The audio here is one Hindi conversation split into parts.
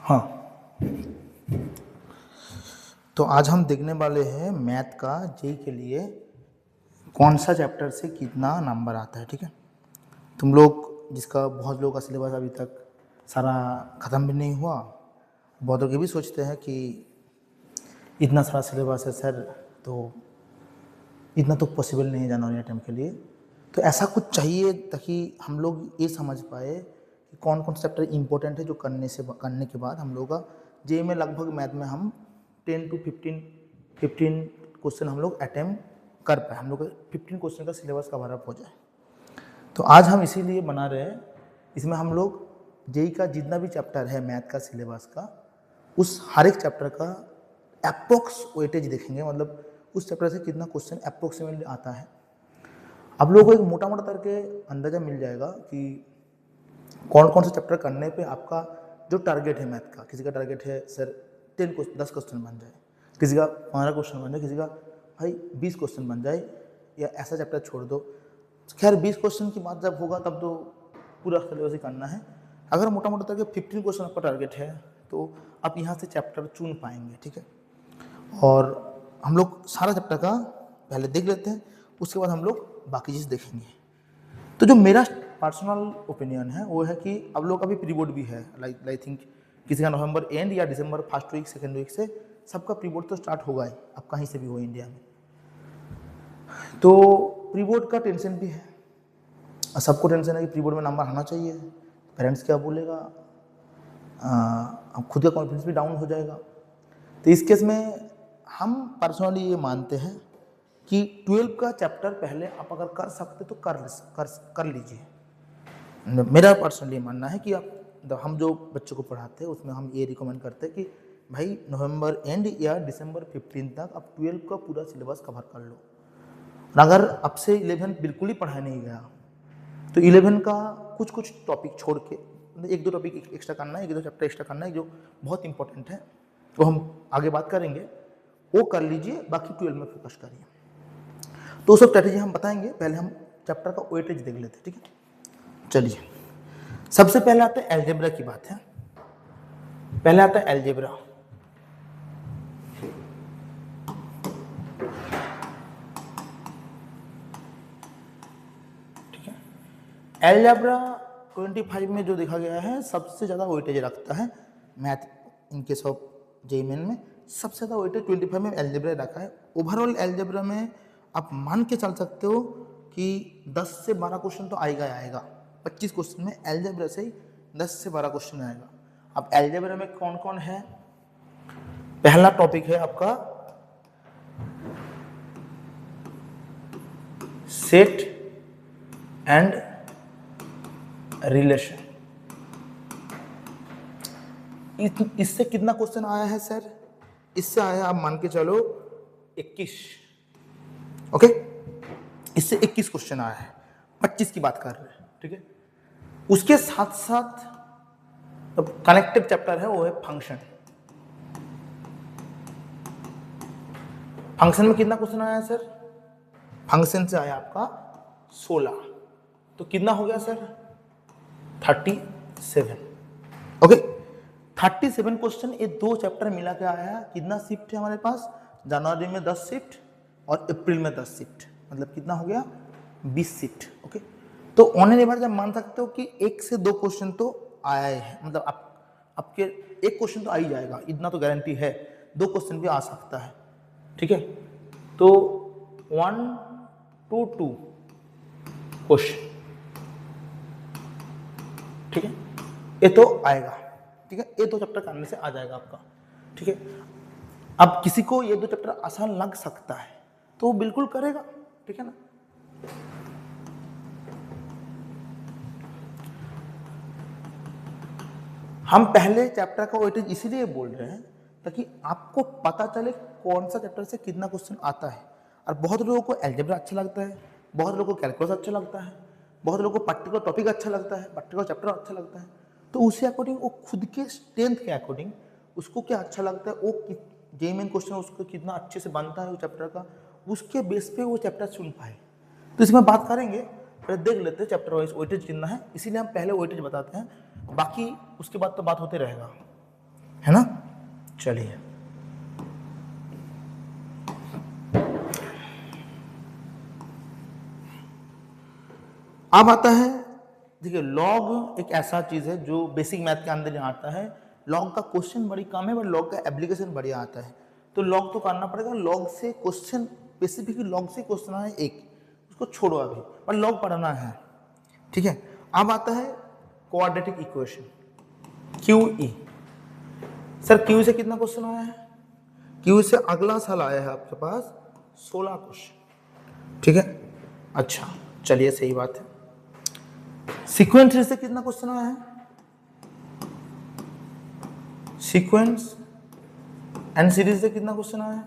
हाँ, तो आज हम देखने वाले हैं मैथ का जेई के लिए कौन सा चैप्टर से कितना नंबर आता है। ठीक है, तुम लोग जिसका बहुत लोगों का सिलेबस अभी तक सारा ख़त्म भी नहीं हुआ, बहुत लोग ये भी सोचते हैं कि इतना सारा सिलेबस है सर, तो इतना तो पॉसिबल नहीं है जनवरी अटेम्प्ट के लिए। तो ऐसा कुछ चाहिए ताकि हम लोग ये समझ पाए कि कौन कौन सा चैप्टर इंपॉर्टेंट है जो करने के बाद हम लोग का जेई में लगभग मैथ में हम 10 to 15 क्वेश्चन हम लोग अटेम्प्ट कर पाए, हम लोग 15 क्वेश्चन का सिलेबस कवर अप हो जाए। तो आज हम इसीलिए बना रहे हैं, इसमें हम लोग जेई का जितना भी चैप्टर है मैथ का सिलेबस का, उस हर एक चैप्टर का अप्रोक्स वेटेज देखेंगे, मतलब उस चैप्टर से कितना क्वेश्चन अप्रोक्सीमेटली आता है। आप लोगों को एक मोटा मोटा करके अंदाज़ा मिल जाएगा कि कौन कौन से चैप्टर करने पे आपका जो टारगेट है मैथ का। किसी का टारगेट है सर 10 क्वेश्चन बन जाए, किसी का 15 क्वेश्चन बन जाए, किसी का भाई 20 क्वेश्चन बन जाए, या ऐसा चैप्टर छोड़ दो। खैर 20 क्वेश्चन की बात जब होगा तब तो पूरा सिलेबस ही करना है। अगर मोटा मोटा करके 15 क्वेश्चन आपका टारगेट है तो आप यहाँ से चैप्टर चुन पाएंगे। ठीक है, और हम लोग सारा चैप्टर का पहले देख लेते हैं, उसके बाद हम लोग बाकी चीज़ देखेंगे। तो जो मेरा पर्सनल ओपिनियन है वो है कि अब लोग अभी प्री बोर्ड भी है, लाइक थिंक किसी का नवंबर एंड या दिसंबर फर्स्ट वीक सेकेंड वीक से सबका प्री बोर्ड तो स्टार्ट होगा ही, अब कहीं से भी हो इंडिया में। तो प्री बोर्ड का टेंशन भी है, सबको टेंशन है कि प्री बोर्ड में नंबर आना चाहिए, पेरेंट्स क्या बोलेगा, खुद का कॉन्फिडेंस भी डाउन हो जाएगा। तो इस केस में हम पर्सनली ये मानते हैं कि 12 का चैप्टर पहले आप अगर कर सकते तो कर लीजिए। मेरा पर्सनली मानना है कि हम जो बच्चों को पढ़ाते हैं उसमें हम ये रिकमेंड करते हैं कि भाई नवंबर एंड या दिसंबर 15 तक आप 12 का पूरा सिलेबस कवर कर लो। और अगर अब से 11 बिल्कुल ही पढ़ाया नहीं गया तो 11 का कुछ कुछ टॉपिक छोड़ के, मतलब एक दो टॉपिक एक्स्ट्रा करना है, एक दो चैप्टर एक्स्ट्रा करना है जो बहुत इंपॉर्टेंट है, वो हम आगे बात करेंगे, वो कर लीजिए, बाकी 12 में फोकस करिए। तो वो सब स्ट्रैटेजी हम बताएंगे, पहले हम चैप्टर का वेटेज देख लेते हैं। ठीक है, चलिए सबसे पहले आता है अलजेब्रा की बात है। पहले आता है अलजेब्रा। ठीक है, अलजेब्रा 25 में जो देखा गया है सबसे ज़्यादा वेटेज रखता है math, in case of JEE main में सबसे ज़्यादा वेटेज 25 में अलजेब्रा रखा है। ओवरऑल अलजेब्रा में आप मान के चल सकते हो कि 10 से 12 क्वेश्चन तो आएगा ही आएगा। 25 क्वेश्चन में अलजेब्रा से ही 10 से 12 क्वेश्चन आएगा। अब अलजेब्रा में कौन कौन है? पहला टॉपिक है आपका सेट एंड रिलेशन। इससे कितना क्वेश्चन आया है सर? इससे आया आप मान के चलो 21। ओके, इससे 21 क्वेश्चन आया है, 25 की बात कर रहे हैं। ठीक है, उसके साथ साथ अब कनेक्टेड चैप्टर है वो है फंक्शन। फंक्शन में कितना क्वेश्चन आया सर? फंक्शन से आया आपका 16, तो कितना हो गया सर? 37। ओके, 37 क्वेश्चन ये दो चैप्टर मिला के आया है। कितना शिफ्ट है हमारे पास? जनवरी में 10 शिफ्ट और अप्रैल में 10 शिफ्ट, मतलब कितना हो गया? 20 शिफ्ट। ओके, तो ऑन एन एवरेज मान सकते हो कि 1 से 2 क्वेश्चन तो आया है, मतलब आपके 1 क्वेश्चन तो आ ही जाएगा, इतना तो गारंटी है। 2 क्वेश्चन भी आ सकता है। ठीक है, तो 1 to 2 क्वेश्चन, ठीक है, ये तो आएगा। ठीक है, ये 2 चैप्टर करने से आ जाएगा आपका। ठीक है, अब किसी को ये 2 चैप्टर आसान लग सकता है तो वो बिल्कुल करेगा। ठीक है ना, हम पहले चैप्टर का वेटेज इसीलिए बोल रहे हैं ताकि आपको पता चले कौन सा चैप्टर से कितना क्वेश्चन आता है। और बहुत लोगों को अलजेब्रा अच्छा लगता है, बहुत लोगों को कैलकुलस अच्छा लगता है, बहुत लोगों को पर्टिकुलर टॉपिक अच्छा लगता है, पर्टिकुलर चैप्टर अच्छा लगता है। तो उसी अकॉर्डिंग वो खुद के स्ट्रेंथ के अकॉर्डिंग उसको क्या अच्छा लगता है, वो जेईई मेन क्वेश्चन उसको कितना अच्छे से बनता है वो चैप्टर का, उसके बेस पे वो चैप्टर चुन पाए। तो इसमें बात करेंगे, पहले देख लेते हैं चैप्टर वाइज वेटेज कितना है, इसीलिए हम पहले वेटेज बताते हैं, बाकी उसके बाद तो बात होते रहेगा। है ना। चलिए अब आता है, देखिए लॉग एक ऐसा चीज है जो बेसिक मैथ के अंदर आता है। लॉग का क्वेश्चन बड़ी कम है बट लॉग का एप्लीकेशन बढ़िया आता है, तो लॉग तो करना पड़ेगा। लॉग से क्वेश्चन स्पेसिफिक लॉग से क्वेश्चन है एक, उसको छोड़ो अभी, पर लॉग पढ़ना है, ठीक है। अब आता है quadratic equation Q E. Sir Q से कितना क्वेश्चन आया है? क्यू से अगला साल आया है आपके पास 16 क्वेश्चन, ठीक है। अच्छा चलिए सही बात है। सीक्वेंस थ्री से कितना क्वेश्चन आया है? सीक्वेंस एंड सीरीज से कितना क्वेश्चन आया है?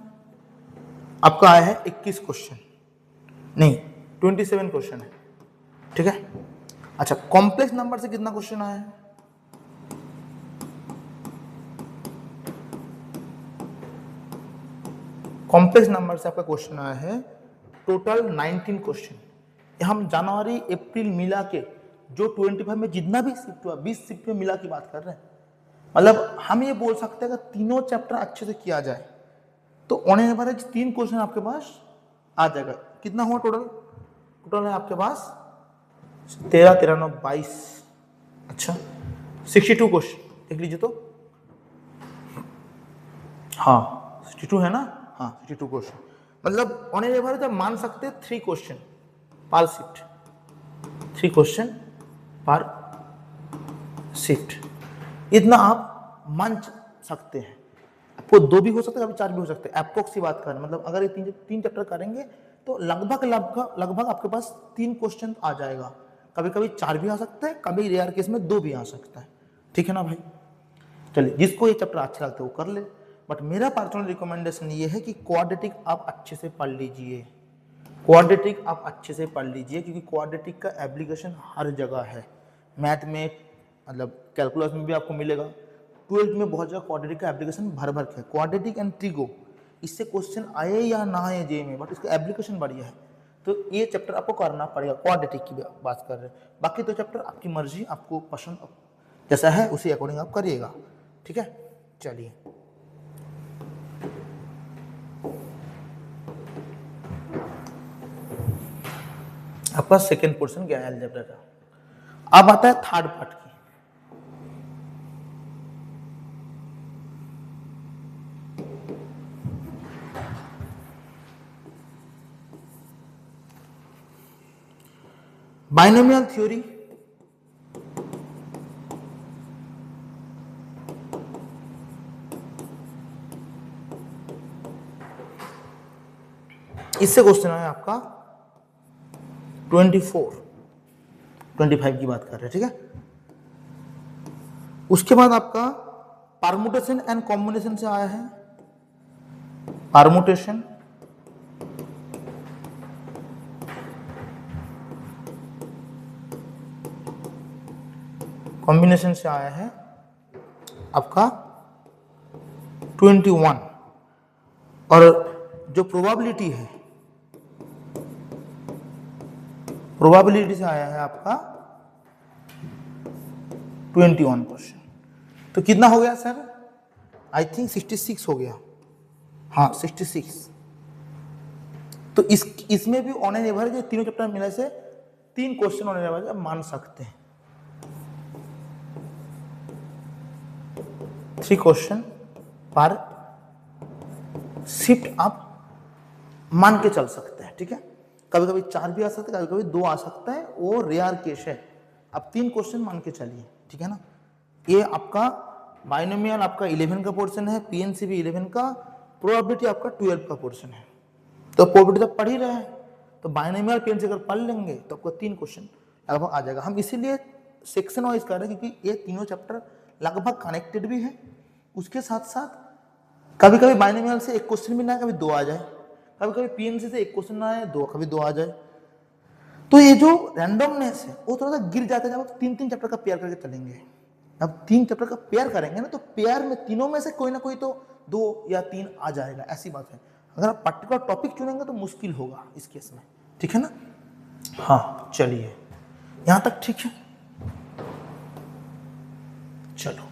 आपका आया है 21 क्वेश्चन, नहीं 27 क्वेश्चन है, ठीक है। अच्छा कॉम्प्लेक्स नंबर से कितना क्वेश्चन आया है? कॉम्प्लेक्स नंबर से आपका क्वेश्चन आया है टोटल 19 क्वेश्चन। हम जनवरी अप्रैल मिला के जो 25 में जितना भी शिफ्ट हुआ 20 शिफ्ट में मिला की बात कर रहे हैं। मतलब हम ये बोल सकते हैं कि तीनों चैप्टर अच्छे से किया जाए तो ऑन एवरेज 3 क्वेश्चन आपके पास आ जाएगा। कितना हुआ टोटल? टोटल है आपके पास 13 13 9 22, अच्छा 62 क्वेश्चन देख लीजिए तो, हाँ 62 है ना, हाँ 62 क्वेश्चन। मतलब ऑन एवरेज आप मान सकते हैं 3 क्वेश्चन पर शिफ्ट, 3 क्वेश्चन पर शिफ्ट, इतना आप मान सकते हैं। आपको 2 भी हो सकते हैं, कभी 4 भी हो सकते हैं, एप्रोक्स की बात करें। मतलब अगर ये तीन चैप्टर करेंगे तो लगभग आपके पास 3 क्वेश्चन आ जाएगा। कभी कभी 4 भी आ सकते हैं, कभी रेयर केस में 2 भी आ सकता है, ठीक है ना भाई। चलिए जिसको ये चैप्टर अच्छा लगता है वो कर ले, बट मेरा पर्सनल रिकमेंडेशन ये है कि क्वाड्रेटिक आप अच्छे से पढ़ लीजिए। क्वाड्रेटिक आप अच्छे से पढ़ लीजिए क्योंकि क्वाड्रेटिक का एप्लीकेशन हर जगह है। मैथ में मतलब कैलकुलस में भी आपको मिलेगा, 12th में बहुत जगह क्वाड्रेटिक का एप्लीकेशन भर भर के। क्वाड्रेटिक एंड ट्रिगो इससे क्वेश्चन आए या ना आए जे में, बट इसका एप्लीकेशन बढ़िया है, तो ये चैप्टर आपको करना पड़ेगा। क्वाड्रेटिक की बात कर रहे हैं, बाकी तो चैप्टर आपकी मर्जी, आपको पसंद जैसा है उसी अकॉर्डिंग आप करिएगा, ठीक है। चलिए आपका सेकेंड पोर्शन गया अलजेब्रा का। अब आता है थर्ड पार्ट की। बाइनोमियल थ्योरी, इससे क्वेश्चन है आपका 24 25 की बात कर रहे हैं, ठीक है। उसके बाद आपका परमुटेशन एंड कॉम्बिनेशन से आया है, परमुटेशन कॉम्बिनेशन से आया है आपका 21, और जो प्रोबेबिलिटी है, प्रोबेबिलिटी से आया है आपका 21 क्वेश्चन। तो कितना हो गया सर? आई थिंक 66 हो गया, हाँ 66। तो इसमें भी ऑन एन एवरेज तीनों चैप्टर मिलने से 3 क्वेश्चन ऑन एन एवरेज आप मान सकते हैं, 3 क्वेश्चन पर शिफ्ट आप मान के चल सकते हैं, ठीक है। कभी कभी 4 भी आ सकते हैं, कभी कभी 2 आ सकता है, वो रेयर केस है। अब 3 क्वेश्चन मान के चलिए, ठीक है ना। ये आपका बाइनोमियल आपका 11 का पोर्शन है, पीएनसी भी 11 का, प्रोबेबिलिटी आपका 12 का पोर्शन है। तो प्रोबेबिलिटी तो पढ़ ही रहे हैं, तो बाइनोमियल पीएनसी अगर पढ़ लेंगे तो आपको 3 क्वेश्चन लगभग आ जाएगा। हम इसीलिए सेक्शन वाइज कर रहे हैं क्योंकि ये तीनों चैप्टर लगभग कनेक्टेड भी है। उसके साथ साथ कभी कभी बाइनोमियल से 1 क्वेश्चन भी ना आए, कभी 2 आ जाए, कभी कभी पीएनसी से 1 क्वेश्चन ना आए, कभी 2 आ जाए। तो ये जो रैंडमनेस है वो थोड़ा सा गिर जाता है जब आप 3 चैप्टर का पेयर करके चलेंगे। अब 3 चैप्टर का पेयर करेंगे ना, तो पेयर में तीनों में से कोई ना कोई तो 2 या 3 आ जाएगा, ऐसी बात है। अगर आप पर्टिकुलर टॉपिक चुनेंगे तो मुश्किल होगा इस केस में, ठीक है ना। हाँ चलिए यहां तक ठीक है। चलो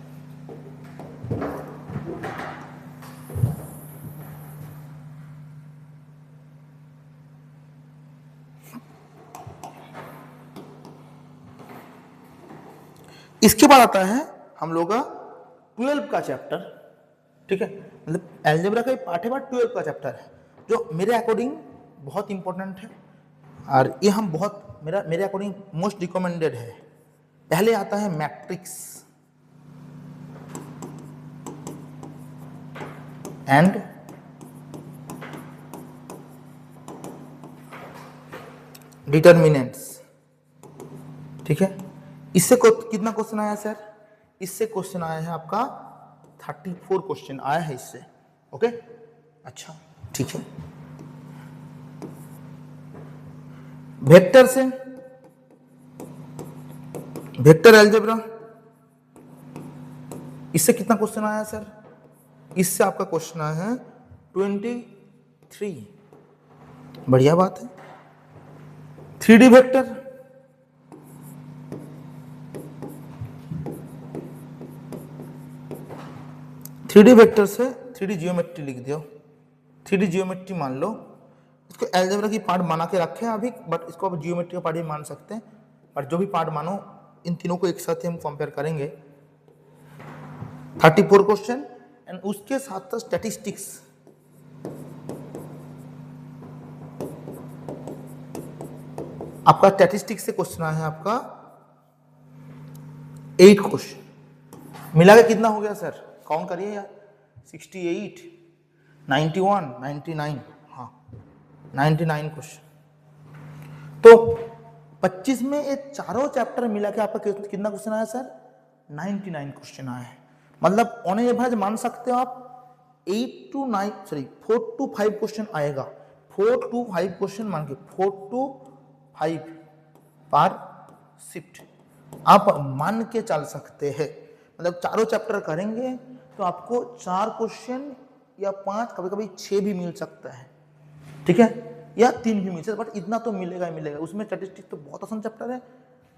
इसके बाद आता है हम लोग का 12 का चैप्टर, ठीक है, मतलब एल्जेब्रा का ही पार्ट है बट 12 का चैप्टर है जो मेरे अकॉर्डिंग बहुत इंपॉर्टेंट है और ये हम बहुत मेरे अकॉर्डिंग मोस्ट रिकमेंडेड है। पहले आता है मैट्रिक्स एंड डिटर्मिनेंट्स, ठीक है। इससे कितना क्वेश्चन आया सर? इससे क्वेश्चन आया है आपका 34 क्वेश्चन आया है इससे, ओके। अच्छा ठीक है। वेक्टर से वेक्टर अलजेब्रा, इससे कितना क्वेश्चन आया सर? इससे आपका क्वेश्चन आया है 23। बढ़िया बात है। 3D वेक्टर, वेक्टर से 3D जियोमेट्री लिख दियो। 3D जियोमेट्री मान लो, इसको एल्जेब्रा की पार्ट बना के रखे हैं अभी, बट इसको आप जियोमेट्री का पार्ट भी मान सकते हैं। पर जो भी पार्ट मानो, इन तीनों को एक साथ हम कंपेयर करेंगे। 34 क्वेश्चन एंड उसके साथ साथ स्टैटिस्टिक्स, आपका स्टैटिस्टिक्स से क्वेश्चन आया है आपका 8 क्वेश्चन। मिला के कितना हो गया सर? काउंट करिए यार। 68, 91, 99, हाँ 99 क्वेश्चन। तो 25 में ये चारों चैप्टर मिला के आपका कितना क्वेश्चन आया सर? 99 क्वेश्चन आया है। मतलब ऑन एवरेज मान सकते हो आप 4 to 5 क्वेश्चन आएगा। 4 to 5 क्वेश्चन मान के 4 to 5 पर शिफ्ट आप मान के चल सकते हैं। मतलब चारों चैप्टर करेंगे तो आपको 4 क्वेश्चन या 5, कभी कभी 6 भी मिल सकता है, ठीक है, या 3 भी मिल सकता है, बट इतना तो मिलेगा ही मिलेगा। उसमें स्टैटिस्टिक्स तो बहुत आसान चैप्टर है।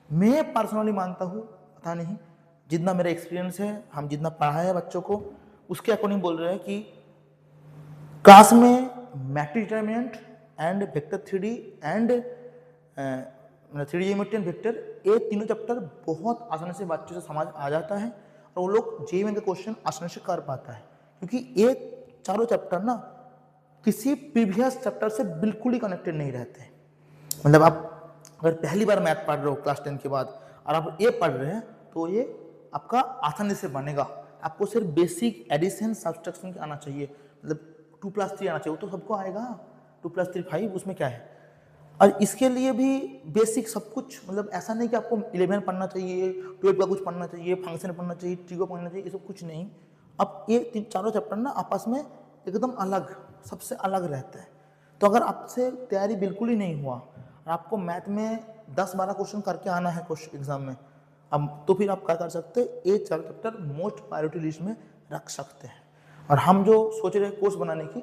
मैं पर्सनली मानता हूँ, पता नहीं, जितना मेरा एक्सपीरियंस है, हम जितना पढ़ाया है बच्चों को, उसके अकॉर्डिंग बोल रहे हैं कि क्लास में matrix determinant and vector 3D and 3D geometry and vector, ये तीनों चैप्टर बहुत आसानी से बच्चों से समझ आ जाता है और वो लोग जेईई के क्वेश्चन आसानी से कर पाता है, क्योंकि ये चारों चैप्टर ना किसी प्रीवियस चैप्टर से बिल्कुल ही कनेक्टेड नहीं रहते। मतलब आप अगर पहली बार मैथ पढ़ रहे हो क्लास 10 के बाद और आप ये पढ़ रहे हैं तो ये आपका आसानी से बनेगा। आपको सिर्फ बेसिक एडिशन सब्सट्रैक्शन आना चाहिए, मतलब 2+3 आना चाहिए, वो तो सबको आएगा। 2+3 5, उसमें क्या है। और इसके लिए भी बेसिक सब कुछ, मतलब ऐसा नहीं कि आपको 11 पढ़ना चाहिए, 12 का कुछ पढ़ना चाहिए, फंक्शन पढ़ना चाहिए, ट्रिगो पढ़ना चाहिए, ये सब कुछ नहीं। अब ये चारों चैप्टर ना आपस में एकदम अलग, सबसे अलग रहते हैं। तो अगर आपसे तैयारी बिल्कुल ही नहीं हुआ और आपको मैथ में 10-12 क्वेश्चन करके आना है क्वेश्चन एग्जाम में, अब तो फिर आप क्या कर सकते हैं, ये चार चैप्टर मोस्ट प्रायोरिटी लिस्ट में रख सकते हैं। और हम जो सोच रहे हैं कोर्स बनाने की,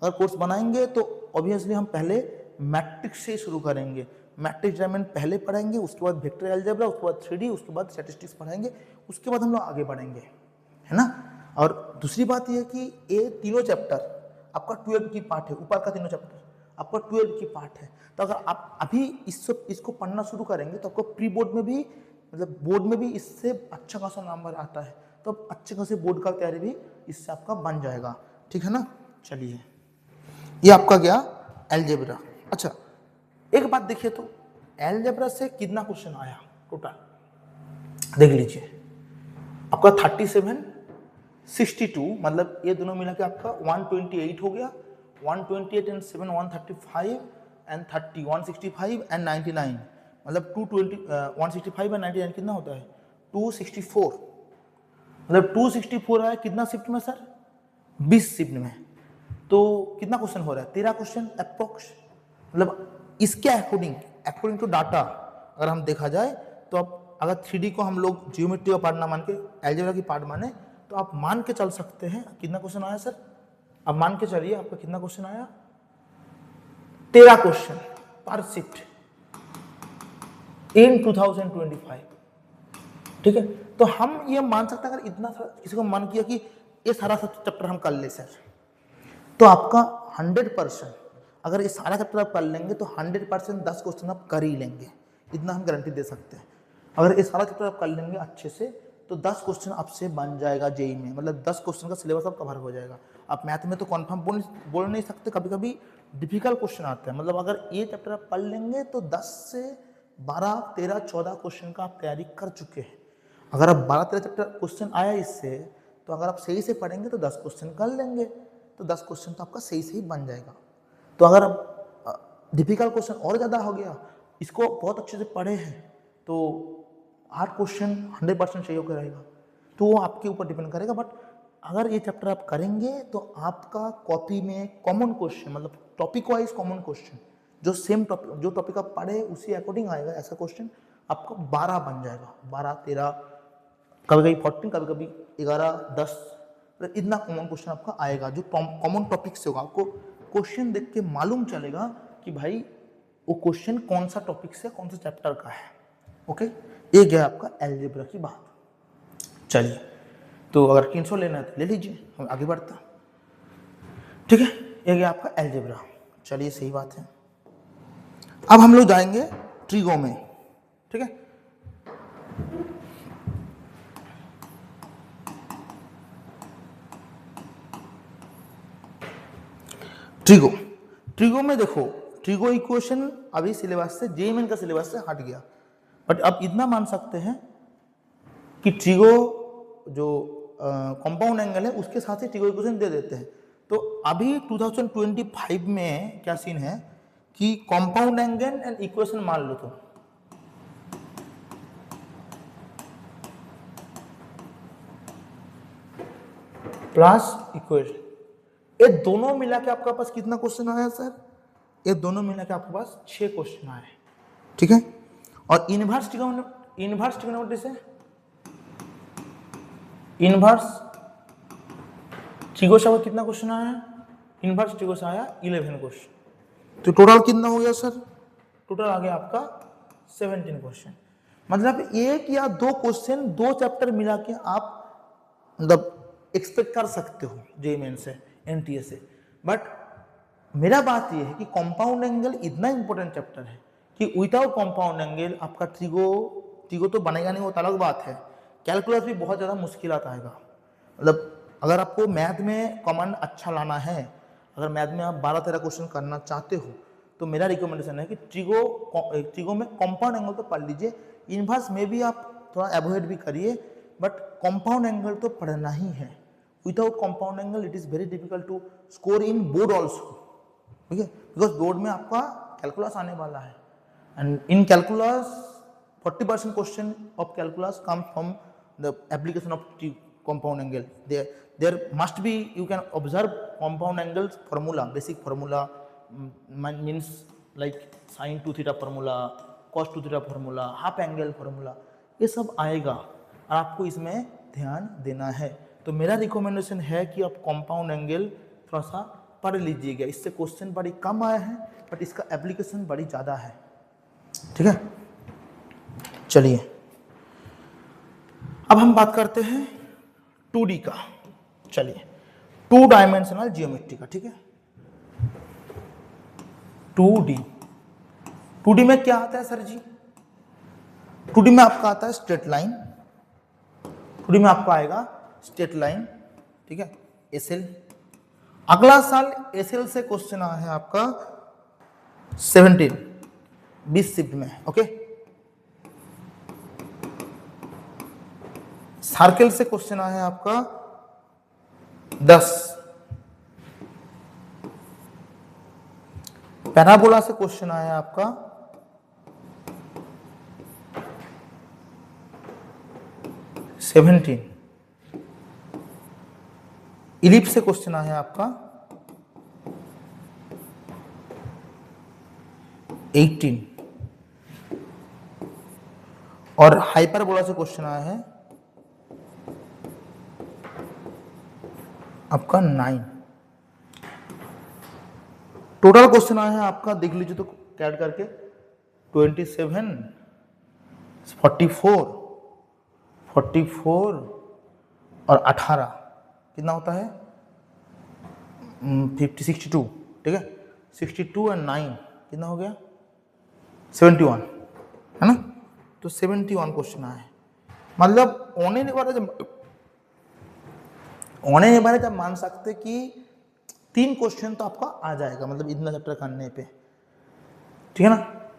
अगर कोर्स बनाएंगे तो ऑब्वियसली हम पहले मैट्रिक्स से शुरू करेंगे। मैट्रिक्स डिटरमिनेंट पहले पढ़ेंगे, उसके बाद वेक्टर अलजेब्रा, उसके बाद 3D, उसके बाद स्टैटिस्टिक्स पढ़ेंगे, उसके बाद हम लोग आगे बढ़ेंगे, है ना। और दूसरी बात यह कि ये तीनों चैप्टर आपका 12 की पार्ट है, ऊपर का तीनों चैप्टर आपका 12 की पार्ट है। तो अगर आप अभी इसको पढ़ना शुरू करेंगे तो आपको प्री बोर्ड में भी, मतलब बोर्ड में भी इससे अच्छा खासा नंबर आता है, तो अच्छे खासे बोर्ड का तैयारी भी इससे आपका बन जाएगा, ठीक है ना। चलिए, ये आपका गया अलजेब्रा। अच्छा, एक बात देखिए तो अलजेब्रा से कितना क्वेश्चन आया टोटल, देख लीजिए। आपका 37, 62, मतलब ये दोनों मिला के आपका 128 हो गया। 128 एंड 7 135 एंड 30 165 एंड 99, मतलब 165 एंड 99 कितना होता है? 264। मतलब 264 आया कितना शिफ्ट में सर? 20 शिफ्ट में। तो कितना क्वेश्चन हो रहा है? 13 क्वेश्चन अप्रोक्स। मतलब इसके अकॉर्डिंग टू डाटा अगर हम देखा जाए तो अब अगर 3D को हम लोग जियोमेट्री का पार्ट ना मान के अलजेब्रा की पार्ट माने तो आप मान के चल सकते हैं। कितना क्वेश्चन आया सर? अब मान के चलिए आपका कितना क्वेश्चन आया? 13 क्वेश्चन पर शिफ्ट इन 2025, ठीक है। तो हम ये मान सकते हैं, अगर इतना किसी को मन किया कि ये सारा चैप्टर हम कर ले सर, तो आपका 100%, अगर ये सारा चैप्टर आप कर लेंगे तो 100% 10 क्वेश्चन आप कर ही लेंगे, इतना हम गारंटी दे सकते हैं। अगर ये सारा चैप्टर आप कर लेंगे अच्छे से तो 10 क्वेश्चन आपसे बन जाएगा जेई में, मतलब 10 क्वेश्चन का सिलेबस आप कवर हो जाएगा। आप मैथ में तो कॉन्फर्म बोल नहीं सकते, कभी कभी डिफिकल्ट क्वेश्चन आते हैं, मतलब अगर ये चैप्टर आप पढ़ लेंगे तो 10 से 12, 13, 14 क्वेश्चन का आप तैयारी कर चुके हैं। अगर आप 12-13 चैप्टर क्वेश्चन आया इससे, तो अगर आप सही से पढ़ेंगे तो 10 क्वेश्चन कर लेंगे, तो 10 क्वेश्चन तो आपका सही से ही बन जाएगा। तो अगर आप डिफिकल्ट क्वेश्चन और ज़्यादा हो गया, इसको बहुत अच्छे से पढ़े हैं तो 8 क्वेश्चन 100% सही होकर रहेगा, तो वो आपके ऊपर डिपेंड करेगा। बट अगर ये चैप्टर आप करेंगे तो आपका कॉपी में कॉमन क्वेश्चन, मतलब टॉपिक वाइज कॉमन क्वेश्चन, जो सेम टॉपिक, जो टॉपिक आप पढ़े उसी अकॉर्डिंग आएगा, ऐसा क्वेश्चन आपका 12 बन जाएगा, 12, 13, कभी कभी 14, कभी कभी 11, 10, इतना कॉमन क्वेश्चन आपका आएगा जो कॉमन टॉपिक से होगा। आपको क्वेश्चन देख के मालूम चलेगा कि भाई वो क्वेश्चन कौन सा टॉपिक से, कौन सा चैप्टर का है। ओके, ये गया आपका अलजेब्रा की बात। चलिए, तो अगर 300 लेना है तो ले लीजिए, हम आगे बढ़ते हैं। ठीक है, ये गया आपका अलजेब्रा। चलिए, सही बात है। अब हम लोग जाएंगे ट्रिगो में। ठीक है, ट्रिगो, ट्रिगो में देखो, ट्रिगो इक्वेशन अभी सिलेबस से, जेईई मेन का सिलेबस से हट गया, बट अब इतना मान सकते हैं कि ट्रिगो जो कंपाउंड एंगल है उसके साथ ही ट्रिगो इक्वेशन दे देते हैं। तो अभी 2025 में क्या सीन है कि कंपाउंड एंगल एंड इक्वेशन मान लो तो प्लस इक्वेशन, ये दोनों मिला के आपके पास कितना क्वेश्चन आया सर? ये दोनों मिला के आपके पास 6 क्वेश्चन आए। ठीक है, और इनवर्स ट्रिग्नोमेट्री से इनवर्स ट्रिगो से कितना क्वेश्चन आया? इनवर्स ट्रिगो से आया 11 क्वेश्चन। तो टोटल कितना हो गया सर? टोटल आ गया आपका 17 क्वेश्चन। मतलब एक या दो क्वेश्चन दो चैप्टर मिला के आप मतलब एक्सपेक्ट कर सकते हो जेईई मेन से, एनटीए से। बट मेरा बात यह है कि कंपाउंड एंगल इतना इंपॉर्टेंट चैप्टर है कि विदाउट कंपाउंड एंगल आपका ट्रिगो तो बनेगा नहीं, वो तो अलग बात है। कैलकुलस भी बहुत ज़्यादा मुश्किल आता है। मतलब अगर आपको मैथ में कॉमन अच्छा लाना है, अगर मैथ में आप 12-13 क्वेश्चन करना चाहते हो, तो मेरा रिकमेंडेशन है कि ट्रिगो में कंपाउंड एंगल तो पढ़ लीजिए, इनवर्स में भी आप थोड़ा अवॉइड भी करिए, बट कंपाउंड एंगल तो पढ़ना ही है। Without compound angle it is very difficult to score in board also. ठीक है, बिकॉज बोर्ड में आपका कैलकुलस आने वाला है, and in calculus 40% question of calculus come from the application of compound angle. There must be, you can observe compound angles formula, basic formula means like sin 2 theta formula, cos 2 theta formula, half angle formula, ये सब आएगा और आपको इसमें ध्यान देना है। तो मेरा रिकमेंडेशन है कि आप कंपाउंड एंगल थोड़ा सा पढ़ लीजिएगा। इससे क्वेश्चन बड़ी कम आए हैं बट इसका एप्लीकेशन बड़ी ज़्यादा है। ठीक है, चलिए अब हम बात करते हैं 2D का। चलिए, 2 डायमेंशनल जियोमेट्री का। ठीक है, 2D में क्या आता है सर जी? 2D में आपका आता है स्ट्रेट लाइन। 2D में आपका आएगा स्ट्रेट लाइन। ठीक है, एसएल। अगला साल एसएल से क्वेश्चन आया है आपका 17 20 शिफ्ट में। ओके, सर्कल से क्वेश्चन आया है आपका 10। पैराबोला से क्वेश्चन आया है आपका 17। इलिप्स से क्वेश्चन आया है आपका 18 और हाइपरबोला से क्वेश्चन आया है आपका 9। टोटल क्वेश्चन आया है आपका, देख लीजिए तो कैड करके 27, 44 और 18 कितना होता है 62। ठीक है, 62 और 9 कितना हो गया 71, है ना। तो 71 क्वेश्चन आए। मतलब ऑन एन एवरेज आप मान सकते कि 3 क्वेश्चन तो आपका आ जाएगा, मतलब इतना चैप्टर करने पे, ठीक है ना।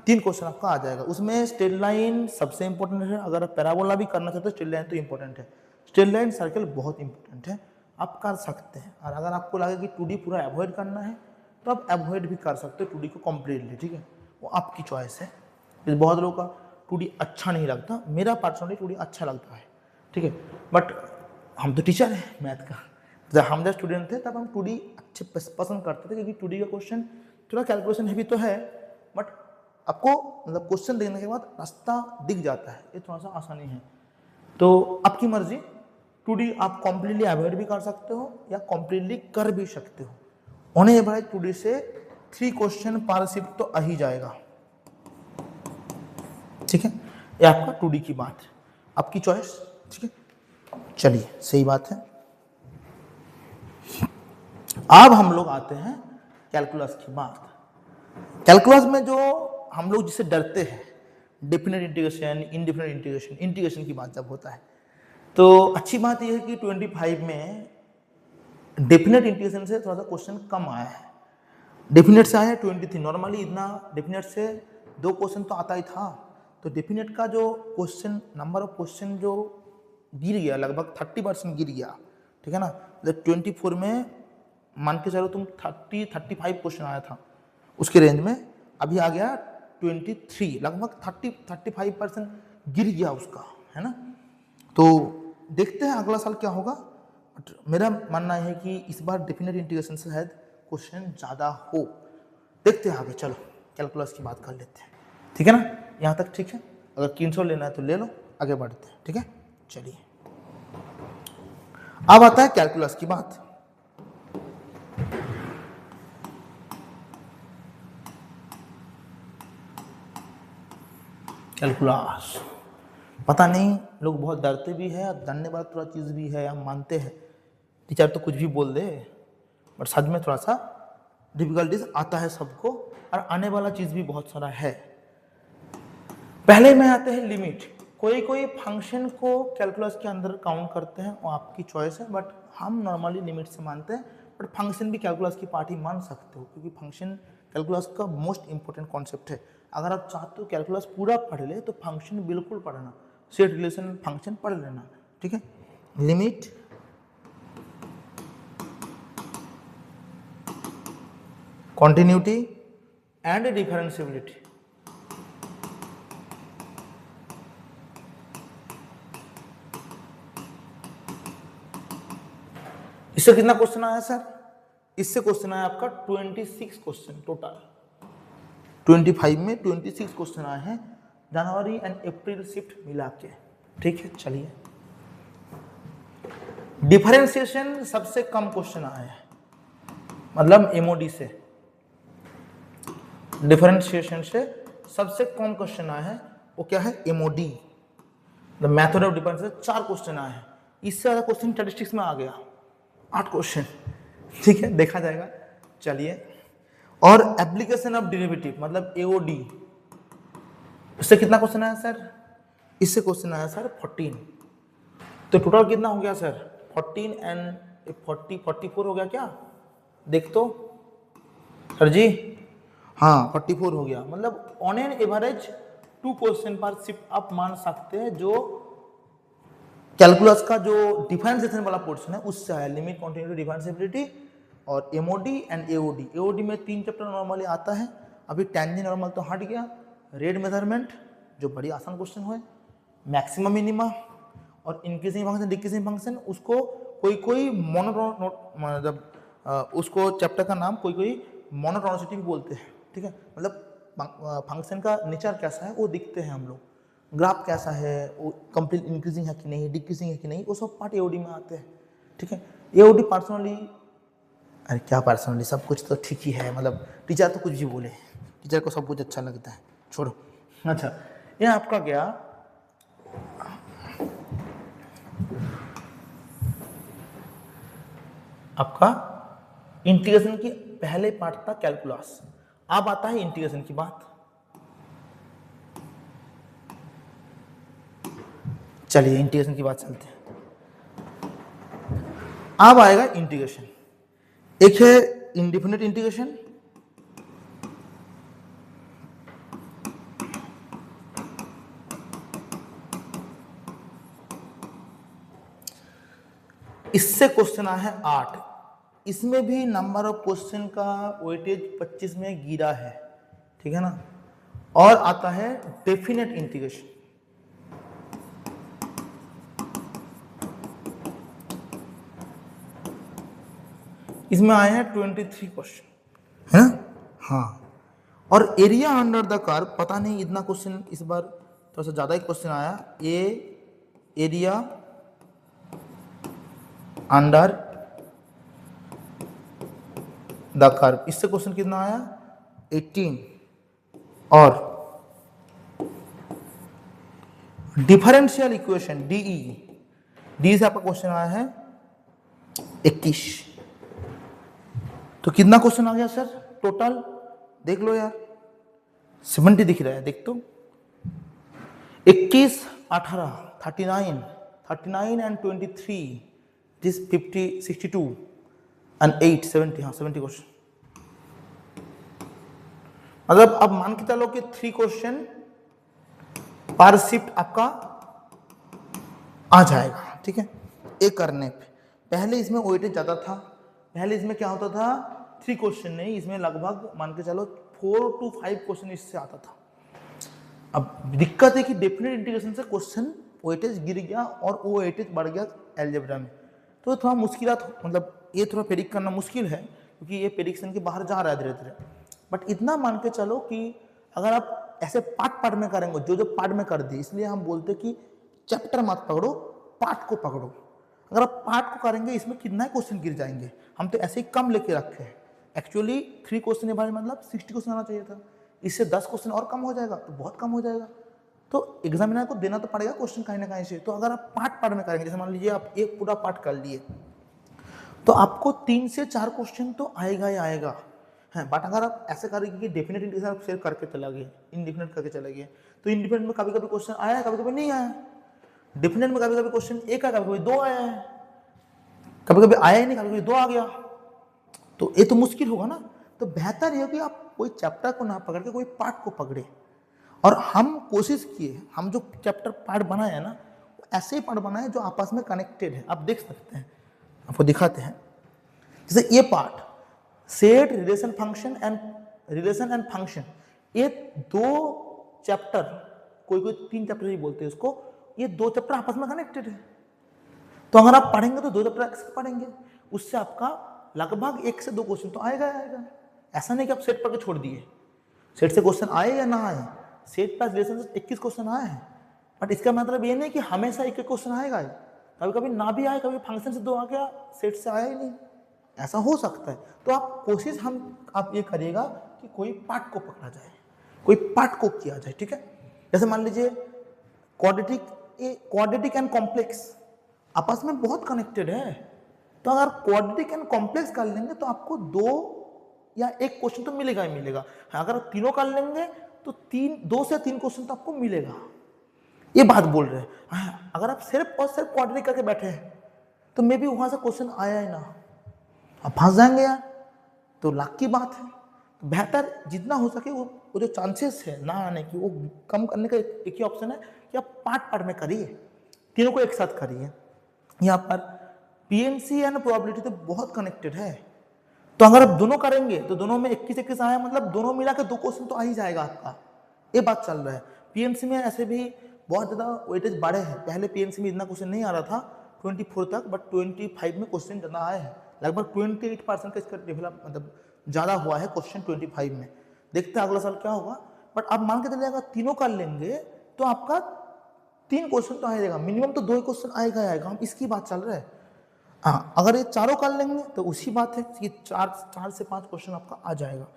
3 क्वेश्चन आपका आ जाएगा। उसमें स्ट्रेट लाइन सबसे इंपॉर्टेंट है, अगर पैराबोला भी करना चाहते हो स्ट्रेट लाइन तो इंपॉर्टेंट है, स्ट्रेट लाइन सर्कल बहुत इंपॉर्टेंट है, आप कर सकते हैं। और अगर आपको लगे कि 2D पूरा अवॉइड करना है तो आप अवॉइड भी कर सकते हो 2D को कम्प्लीटली, ठीक है, वो आपकी चॉइस है। बहुत लोगों का 2D अच्छा नहीं लगता, मेरा पर्सनली 2D अच्छा लगता है, ठीक है, बट हम तो टीचर हैं मैथ का, जब हम जब स्टूडेंट थे तब हम 2D अच्छे पसंद करते थे, क्योंकि 2D का क्वेश्चन थोड़ा कैलकुलेशन हैवी तो है, बट आपको मतलब क्वेश्चन देखने के बाद रास्ता दिख जाता है, ये थोड़ा सा आसानी है। तो आपकी मर्जी, 2D आप कम्प्लीटली अवॉइड भी कर सकते हो या कम्प्लीटली कर भी सकते हो। ऑन एवरेज 2D से 3 क्वेश्चन पर शिफ्ट तो आ ही जाएगा, ठीक है, ये आपका 2D की बात है, आपकी चॉइस, ठीक है। चलिए सही बात है। अब हम लोग आते हैं कैलकुलस की बात। कैलकुलस में जो हम लोग जिससे डरते हैं, definite integration, indefinite integration, integration की बात जब होता है, तो अच्छी बात यह है कि 25 में डेफिनेट इंटीग्रेशन से थोड़ा सा क्वेश्चन कम आया है, डेफिनेट से आया है 23। नॉर्मली इतना डेफिनेट से 2 क्वेश्चन तो आता ही था, तो डेफिनेट का जो क्वेश्चन नंबर ऑफ क्वेश्चन जो गिर गया, लगभग 30% गिर गया, ठीक है ना। 24 में मान के चलो तुम 35 क्वेश्चन आया था उसके रेंज में, अभी आ गया 23, लगभग 35% गिर गया उसका, है ना। तो देखते हैं अगला साल क्या होगा, बट मेरा मानना है कि इस बार डेफिनेट इंटीग्रेशन से शायद क्वेश्चन ज़्यादा हो। देखते हैं आगे, चलो कैलकुलस की बात कर लेते हैं, ठीक है ना, यहाँ तक ठीक है। अगर 300 लेना है तो ले लो, आगे बढ़ते हैं, ठीक है। चलिए अब आता है कैलकुलस की बात। कैलकुलस पता नहीं लोग बहुत डरते भी है, डरने वाला थोड़ा चीज़ भी है, हम मानते हैं टीचर तो कुछ भी बोल दे, बट सच में थोड़ा सा डिफिकल्टीज आता है सबको, और आने वाला चीज़ भी बहुत सारा है। पहले में आते हैं लिमिट। कोई कोई फंक्शन को कैलकुलस के अंदर काउंट करते हैं, वो आपकी चॉइस है, बट हम नॉर्मली लिमिट से मानते हैं, बट फंक्शन भी कैलकुलस की पार्ट ही मान सकते हो, क्योंकि फंक्शन कैलकुलस का मोस्ट इंपॉर्टेंट कॉन्सेप्ट है। अगर आप चाहते हो कैलकुलस पूरा पढ़ ले तो फंक्शन बिल्कुल पढ़ना, सेट रिलेशन फंक्शन पढ़ लेना, ठीक है। Limit, continuity and differentiability. इससे कितना क्वेश्चन आया सर? इससे क्वेश्चन आया आपका 26 क्वेश्चन टोटल। 25 में 26 क्वेश्चन आए हैं, जनवरी एंड अप्रैल शिफ्ट मिला के, ठीक है। चलिए डिफरेंशिएशन सबसे कम क्वेश्चन आए हैं, मतलब एमओडी से डिफरेंशिएशन से सबसे कम क्वेश्चन आए हैं, वो क्या है, MoD, the method of differentiation. 4 question आए हैं, इससे ज़्यादा क्वेश्चन स्टैटिस्टिक्स में आ गया 8 क्वेश्चन, ठीक है, देखा जाएगा। चलिए, और एप्लीकेशन ऑफ डेरिवेटिव मतलब एओडी, इससे कितना क्वेश्चन आया सर? इससे क्वेश्चन आया सर 14। तो टोटल कितना हो गया सर? 14 एंड 44 हो गया क्या? देख तो सर जी, हाँ 44 हो गया। मतलब ऑन एन एवरेज 2 क्वेश्चन पर शिफ्ट आप मान सकते हैं, जो कैलकुलस का जो डिफरेंशिएशन वाला पोर्शन है उससे है, लिमिट, कॉन्टिन्यूटी, डिफरेंशिएबिलिटी और एमओडी एंड एओडी। एओडी में 3 चैप्टर नॉर्मली आता है, अभी टेंजेंट नॉर्मल तो हट गया, रेट मेजरमेंट जो बड़ी आसान क्वेश्चन है, मैक्सिमम मिनिमा और इंक्रीजिंग फंक्शन, डिक्रीजिंग फंक्शन। उसको कोई कोई मोनोटोन, मतलब उसको चैप्टर का नाम कोई कोई मोनोटोनिसिटी भी बोलते हैं, ठीक है, मतलब फंक्शन का नेचर कैसा है वो दिखते हैं हम लोग, ग्राफ कैसा है, वो कंप्लीट इंक्रीजिंग है कि नहीं, डिक्रीजिंग है कि नहीं, वो सब पार्ट एओडी में आते हैं, ठीक है। एओडी पर्सनली, अरे क्या पर्सनली, सब कुछ तो ठीक ही है, मतलब टीचर तो कुछ भी बोले, टीचर को सब कुछ अच्छा लगता है, छोड़ो। अच्छा, ये आपका क्या, आपका इंटीग्रेशन की पहले पार्ट था कैलकुलस। अब आता है इंटीग्रेशन की बात। चलिए इंटीग्रेशन की बात चलते हैं। अब आएगा इंटीग्रेशन। एक है इंडिफिनिट इंटीग्रेशन, इससे क्वेश्चन आया है 8। इसमें भी नंबर ऑफ क्वेश्चन का वेटेज 25 में गिरा है, ठीक है ना। और आता है डेफिनेट इंटीग्रेशन। इसमें आए हैं 23 क्वेश्चन, है ना। हाँ, और एरिया अंडर द कर्व, पता नहीं इतना क्वेश्चन इस बार थोड़ा सा ज्यादा ही क्वेश्चन आया। एरिया अंडर द कर्व, इससे क्वेश्चन कितना आया 18। और डिफरेंशियल इक्वेशन डी से आपका क्वेश्चन आया है 21। तो कितना क्वेश्चन आ गया सर टोटल, देख लो यार, 70 दिख रहा है, देख तो 21, 18, 39 एंड 23, दिस 50, 62 एंड 8, 70, हाँ 70 क्वेश्चन। मतलब अब मान के चलो कि 3 क्वेश्चन पर शिफ्ट आपका आ जाएगा, ठीक है। एक करने पे पहले इसमें वेटेज ज्यादा था, पहले इसमें क्या होता था 3 क्वेश्चन नहीं, इसमें लगभग मान के चलो 4 to 5 क्वेश्चन इससे आता था। अब दिक्कत है कि डेफिनेट इंटीग्रेशन से क्वेश्चन वेटेज गिर गया और वो वेटेज बढ़ गया अलजेब्रा में, तो थोड़ा मुश्किल, मतलब ये थोड़ा प्रेडिक्ट करना मुश्किल है क्योंकि ये प्रेडिक्शन के बाहर जा रहा है धीरे धीरे। बट इतना मान के चलो कि अगर आप ऐसे पार्ट में करेंगे, जो पार्ट में कर दी, इसलिए हम बोलते कि चैप्टर मत पकड़ो, पार्ट को पकड़ो। अगर आप पार्ट को करेंगे इसमें कितना क्वेश्चन गिर जाएंगे, हम तो ऐसे ही कम लेके रखे हैं। एक्चुअली 3 क्वेश्चन के बारे में मतलब 60 क्वेश्चन आना चाहिए था, इससे 10 क्वेश्चन और कम हो जाएगा तो बहुत कम हो जाएगा। तो एग्जामिनर को देना तो पड़ेगा क्वेश्चन कहीं ना कहीं से। तो अगर आप पार्ट में करेंगे, जैसे मान लीजिए आप एक पूरा पार्ट कर लिए, तो आपको 3 से 4 क्वेश्चन तो आएगा ही आएगा है। बट अगर आप ऐसे करेंगे कि डेफिनेट इंटीग्रेशन आप शेयर करके चला गए, इनडिफिनेट करके चले गए, तो इनडिफिनेट में कभी कभी क्वेश्चन आया, कभी कभी नहीं आया। डेफिनेट में कभी कभी क्वेश्चन एक आया, कभी कभी 2 आया है, कभी कभी आया ही नहीं, कभी कभी 2 आ गया, तो ये तो मुश्किल होगा ना। तो बेहतर ये कि आप कोई चैप्टर को ना पकड़ के कोई पार्ट को पकड़े। और हम कोशिश किए, हम जो चैप्टर पार्ट बनाए हैं ना, ऐसे ही पार्ट बनाए जो आपस में कनेक्टेड है। आप देख सकते हैं, आपको दिखाते हैं। जैसे ये part set, relation and function, ये 2 चैप्टर, कोई 3 चैप्टर ही बोलते हैं इसको, ये 2 चैप्टर आपस में कनेक्टेड है। तो अगर आप पढ़ेंगे तो 2 चैप्टर पढ़ेंगे, उससे आपका लगभग 1 से 2 क्वेश्चन तो आएगा। ऐसा नहीं कि आप सेट पढ़ के छोड़ दिए, सेट से क्वेश्चन आए या ना आए, सेट प्लस रिलेशन से 21 क्वेश्चन आए हैं। बट इसका मतलब ये नहीं कि हमेशा 1 क्वेश्चन आएगा, कभी कभी ना भी आए, कभी फंक्शन से 2 आ गया, सेट से आया ही नहीं, ऐसा हो सकता है। तो आप कोशिश आप ये करिएगा कि कोई पार्ट को पकड़ा जाए, कोई पार्ट को किया जाए, ठीक है। जैसे मान लीजिए क्वाड्रेटिक एंड कॉम्प्लेक्स आपस में बहुत कनेक्टेड है, तो अगर क्वाड्रेटिक एंड कॉम्प्लेक्स कर लेंगे तो आपको 2 या 1 क्वेश्चन तो मिलेगा ही मिलेगा। अगर आप तीनों कर लेंगे तो 2 से 3 क्वेश्चन तो आपको मिलेगा, ये बात बोल रहे हैं। अगर आप सिर्फ और सिर्फ क्वाड्रेटिक करके बैठे हैं तो मे बी वहां से क्वेश्चन आया ही ना, आप फंस जाएंगे यार, तो लाख की बात है। बेहतर जितना हो सके वो जो चांसेस है ना आने की, वो कम करने का एक ही ऑप्शन है कि आप पार्ट में करिए, तीनों को एक साथ करिए। यहाँ पर पीएनसी एंड प्रोबेबिलिटी तो बहुत कनेक्टेड है, तो अगर आप दोनों करेंगे तो दोनों में 21 आया, मतलब दोनों मिला के 2 क्वेश्चन तो आ ही जाएगा आपका, ये बात चल रहा है। पीएनसी में ऐसे भी बहुत ज़्यादा वेटेज बढ़े हैं, पहले पीएनसी में इतना क्वेश्चन नहीं आ रहा था 24 तक, बट 25 में क्वेश्चन ज़्यादा आए हैं, लगभग 28% का इसका डेवलप मतलब ज़्यादा हुआ है क्वेश्चन 25 में। देखते हैं अगला साल क्या होगा। बट आप मान के चलिए अगर तीनों कर लेंगे तो आपका 3 क्वेश्चन तो आएगा, मिनिमम तो 2 क्वेश्चन आएगा, हम इसकी बात चल रहा है। हाँ, अगर ये चारों कर लेंगे तो उसी बात है कि 4 से 5 क्वेश्चन आपका आ जाएगा।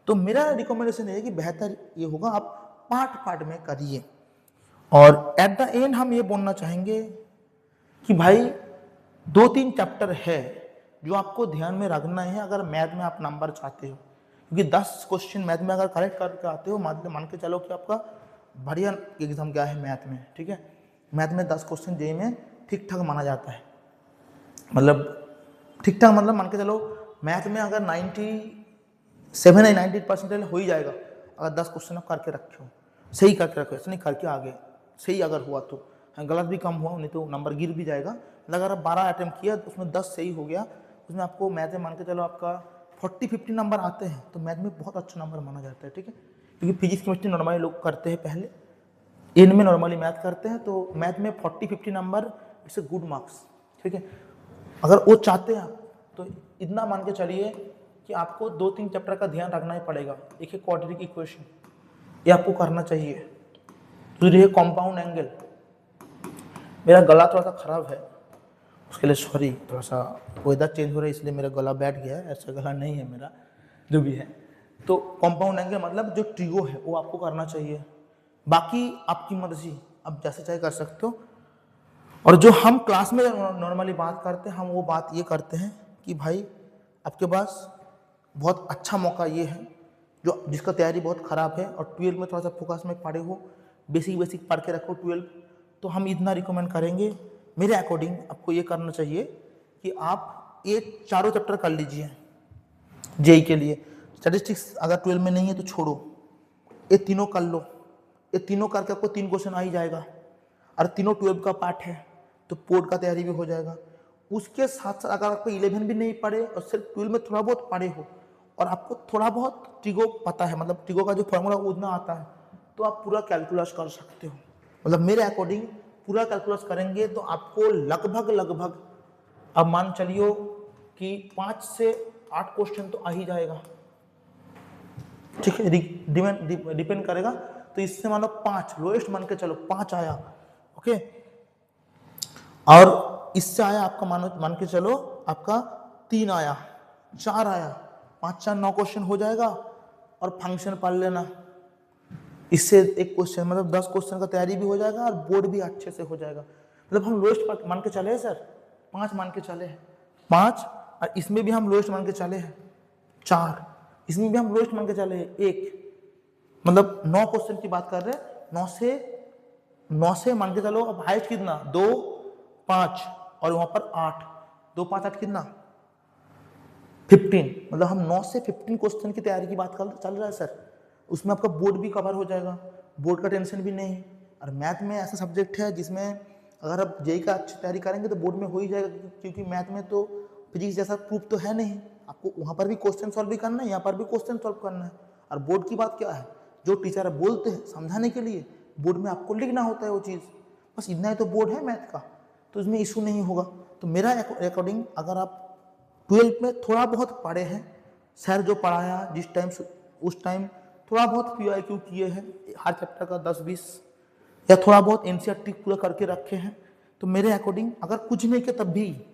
तो मेरा रिकमेंडेशन है कि बेहतर ये होगा आप पार्ट में करिए। और एट द एंड हम ये बोलना चाहेंगे कि भाई 2-3 चैप्टर है जो आपको ध्यान में रखना है अगर मैथ में आप नंबर चाहते हो, क्योंकि 10 क्वेश्चन मैथ में अगर करेक्ट करके आते हो, मान के चलो कि आपका बढ़िया एग्जाम गया है मैथ में, ठीक है। मैथ में 10 क्वेश्चन जेई में ठीक ठाक माना जाता है। मतलब ठीक ठाक मतलब मान के चलो मैथ में अगर 97 या 98% हो ही जाएगा अगर 10 क्वेश्चन आप करके रखे हो, सही करके रखो, ऐसा नहीं करके आगे सही अगर हुआ तो, गलत भी कम हुआ नहीं तो नंबर गिर भी जाएगा। अगर आप 12 अटैम्प्ट किया तो उसमें 10 सही हो गया, उसमें आपको मैथ में मान के चलो आपका 40-50 नंबर आते हैं तो मैथ में बहुत अच्छा नंबर माना जाता है, ठीक है। क्योंकि फिजिक्स केमिस्ट्री नॉर्मली लोग करते हैं पहले, इनमें नॉर्मली मैथ करते हैं, तो मैथ में 40-50 number it's a good marks, ठीक है। अगर वो चाहते हैं आप तो इतना मान के चलिए कि आपको 2-3 चैप्टर का ध्यान रखना ही पड़ेगा। एक है क्वाड्रेटिक इक्वेशन, ये आपको करना चाहिए। दूसरी है कॉम्पाउंड एंगल। मेरा गला थोड़ा सा खराब है, उसके लिए सॉरी, थोड़ा सा वेदर चेंज हो रहा है इसलिए मेरा गला बैठ गया है, ऐसा गला नहीं है मेरा, जो भी है। तो कॉम्पाउंड एंगल मतलब जो ट्रिगो है वो आपको करना चाहिए, बाकी आपकी मर्जी, आप जैसे चाहे कर सकते हो। और जो हम क्लास में नॉर्मली बात करते हैं, हम वो बात ये करते हैं कि भाई आपके पास बहुत अच्छा मौका ये है, जो जिसका तैयारी बहुत ख़राब है और 12 में थोड़ा सा फोकस में पढ़े हो, बेसिक पढ़ के रखो 12, तो हम इतना रिकमेंड करेंगे मेरे अकॉर्डिंग आपको ये करना चाहिए कि आप ये चारों चैप्टर कर लीजिए जेई के लिए। स्टैटिस्टिक्स अगर 12 में नहीं है तो छोड़ो, ये तीनों कर लो, ये तीनों करके आपको 3 क्वेश्चन आ ही जाएगा, और तीनों 12 का पार्ट है तो बोर्ड का तैयारी भी हो जाएगा। उसके साथ साथ अगर आपको 11 भी नहीं पढ़े और सिर्फ 12 में थोड़ा बहुत पढ़े हो और आपको थोड़ा बहुत ट्रिगो पता है, मतलब ट्रिगो का जो फॉर्मूला उतना आता है, तो आप पूरा कैलकुलस कर सकते हो। मतलब मेरे अकॉर्डिंग पूरा कैलकुलस करेंगे तो आपको लगभग अब मान चलियो कि 5 से 8 क्वेश्चन तो आ ही जाएगा, ठीक है। डिपेंड करेगा, तो इससे मानो 5 लोएस्ट मान के चलो 5 आया, ओके, और इससे आया आपका मान के चलो आपका 3 आया, 4 आया, 5-4 9 क्वेश्चन हो जाएगा, और फंक्शन पढ़ लेना, इससे एक क्वेश्चन मतलब 10 क्वेश्चन का तैयारी भी हो जाएगा और बोर्ड भी अच्छे से हो जाएगा। मतलब हम लोएस्ट मान के चले हैं सर, 5 मान के चले हैं, 5, और इसमें भी हम लोएस्ट मान के चले हैं 4, इसमें भी हम लोएस्ट मान के चले हैं 1, मतलब 9 क्वेश्चन की बात कर रहे हैं। 9 से मान के चलो अब हाइस्ट कितना 2, 5 और वहां पर 8, 2, 5, 8 कितना 15, मतलब हम 9 से 15 क्वेश्चन की तैयारी की बात चल रहा है सर। उसमें आपका बोर्ड भी कवर हो जाएगा, बोर्ड का टेंशन भी नहीं। और मैथ में ऐसा सब्जेक्ट है जिसमें अगर आप जेई का अच्छी तैयारी करेंगे तो बोर्ड में हो ही जाएगा, क्योंकि मैथ में तो फिजिक्स जैसा प्रूफ तो है नहीं, आपको वहाँ पर भी क्वेश्चन सॉल्व भी करना है, यहाँ पर भी क्वेश्चन सॉल्व करना है। और बोर्ड की बात क्या है, जो टीचर बोलते हैं समझाने के लिए, बोर्ड में आपको लिखना होता है वो चीज़, बस इतना ही तो बोर्ड है मैथ का, तो इसमें इशू नहीं होगा। तो मेरा अकॉर्डिंग अगर आप 12 में थोड़ा बहुत पढ़े हैं, सर जो पढ़ाया जिस टाइम उस टाइम थोड़ा बहुत PYQ किए हैं हर चैप्टर का 10-20, या थोड़ा बहुत NCERT पूरा करके रखे हैं, तो मेरे अकॉर्डिंग अगर कुछ नहीं किया तब भी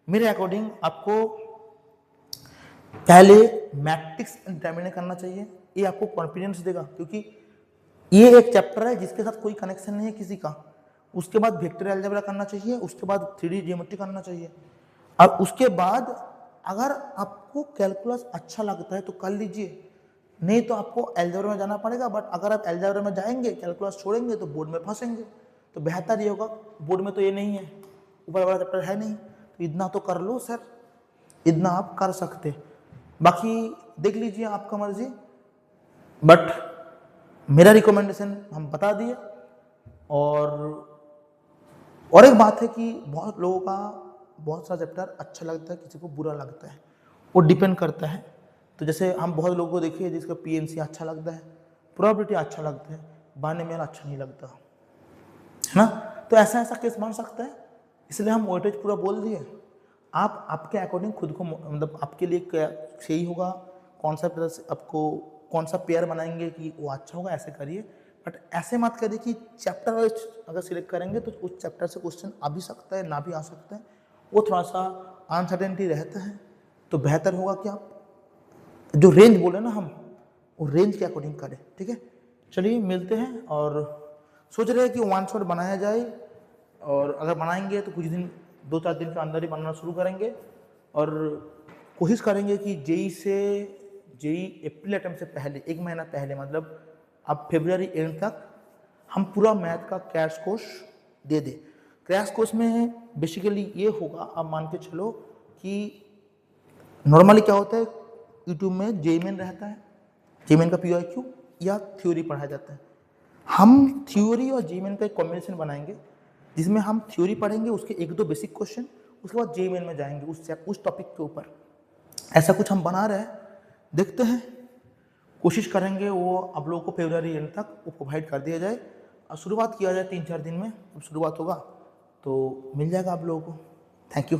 मेरे अकॉर्डिंग आपको पहले मैट्रिक्स डिटरमिनेट करना चाहिए। ये आपको कॉन्फिडेंस देगा, क्योंकि ये एक चैप्टर है जिसके साथ कोई कनेक्शन नहीं है किसी का। उसके बाद वेक्टर अलजेब्रा करना चाहिए, उसके बाद 3D ज्योमेट्री करना चाहिए, और उसके बाद अगर आपको कैलकुलस अच्छा लगता है तो कर लीजिए, नहीं तो आपको अलजेब्रा में जाना पड़ेगा। बट अगर आप अलजेब्रा में जाएंगे कैलकुलस छोड़ेंगे तो बोर्ड में फंसेंगे, तो बेहतर ये होगा, बोर्ड में तो ये नहीं है, ऊपर वाला चैप्टर है नहीं, तो इतना तो कर लो सर, इतना आप कर सकते, बाकी देख लीजिए आपका मर्जी। बट मेरा रिकमेंडेशन हम बता दिए। और एक बात है कि बहुत लोगों का बहुत सारा चैप्टर अच्छा लगता है, किसी को बुरा लगता है, वो डिपेंड करता है। तो जैसे हम बहुत लोगों को देखिए जिसका PNC अच्छा लगता है, प्रोबेबिलिटी अच्छा लगता है, बायनोमियल अच्छा नहीं लगता है ना, तो ऐसा केस बन सकता है, इसलिए हम वेटेज पूरा बोल दिए। आप आपके अकॉर्डिंग खुद को मतलब आपके लिए क्या सही होगा, कौन सा आपको कौन सा पेयर बनाएंगे कि वो अच्छा होगा, ऐसे करिए। बट ऐसे मत करिए कि चैप्टर वाइज अगर सिलेक्ट करेंगे तो उस चैप्टर से क्वेश्चन आ भी सकता है ना भी आ सकता है, वो थोड़ा सा अनसर्टेनिटी रहता है। तो बेहतर होगा कि आप जो रेंज बोले ना हम, वो रेंज के अकॉर्डिंग करें, ठीक है। चलिए मिलते हैं, और सोच रहे हैं कि 1 शॉट बनाया जाए, और अगर बनाएंगे तो कुछ दिन 2-4 दिन के अंदर ही बनाना शुरू करेंगे, और कोशिश करेंगे कि जेई अप्रैल अटेम्प्ट से पहले 1 महीना पहले, मतलब अब फरवरी एंड तक हम पूरा मैथ का क्रैश कोर्स दे दे। क्रैश कोर्स में बेसिकली ये होगा, आप मान के चलो कि नॉर्मली क्या होता है, यूट्यूब में जेईमेन रहता है, जेईमेन का पीवाईक्यू या थ्योरी पढ़ाया जाता है। हम थ्योरी और जेईमेन का एक कॉम्बिनेशन बनाएंगे जिसमें हम थ्योरी पढ़ेंगे, उसके 1-2 बेसिक क्वेश्चन, उसके बाद जेईमेन में जाएंगे उस टॉपिक के ऊपर। ऐसा कुछ हम बना रहे हैं, देखते हैं, कोशिश करेंगे वो आप लोगों को फरवरी एंड तक वो प्रोवाइड कर दिया जाए और शुरुआत किया जाए 3-4 दिन में। जब शुरुआत होगा तो मिल जाएगा आप लोगों को। Thank you.